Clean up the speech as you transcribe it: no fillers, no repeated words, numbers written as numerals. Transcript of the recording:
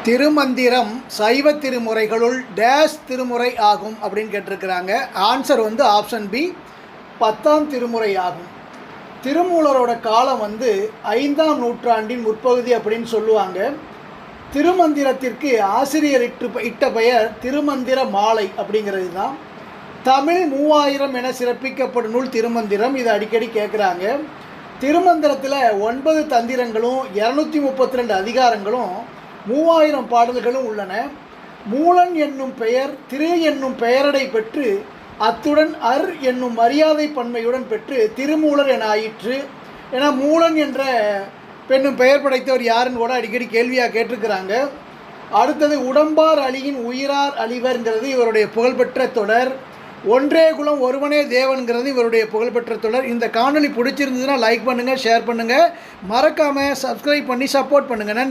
திருமந்திரம் சைவ திருமுறைகளுள் டேஷ் திருமுறை ஆகும் அப்படின்னு கேட்டிருக்கிறாங்க. ஆன்சர் ஆப்ஷன் பி 10ஆம் திருமுறை ஆகும். திருமூலரோட காலம் 5ஆம் நூற்றாண்டின் முற்பகுதி அப்படின்னு சொல்லுவாங்க. திருமந்திரத்திற்கு ஆசிரியர் இட்ட பெயர் திருமந்திர மாலை அப்படிங்கிறது தான். தமிழ் 3000 என சிறப்பிக்கப்படும் நூல் திருமந்திரம். இது அடிக்கடி கேட்குறாங்க. திருமந்திரத்தில் 9 தந்திரங்களும் 232 அதிகாரங்களும் 3000 பாடல்களும் உள்ளன. மூலன் என்னும் பெயர் திரு என்னும் பெயரடை பெற்று அத்துடன் என்னும் மரியாதை பன்மையுடன் பெற்று திருமூலர் என ஆயிற்று. ஏன்னா மூலன் என்ற பெண்ணும் பெயர் படைத்தவர் யாருன்னு கூட அடிக்கடி கேள்வியாக கேட்டிருக்கிறாங்க. அடுத்தது உடம்பார் அழியின் உயிரார் அழிவர்ங்கிறது இவருடைய புகழ்பெற்ற தொடர். ஒன்றே குலம் ஒருவனே தேவன்கிறது இவருடைய புகழ்பெற்ற தொடர். இந்த காணொளி பிடிச்சிருந்ததுன்னா லைக் பண்ணுங்கள், ஷேர் பண்ணுங்கள், மறக்காமல் சப்ஸ்கிரைப் பண்ணி சப்போர்ட் பண்ணுங்கள். நன்றி.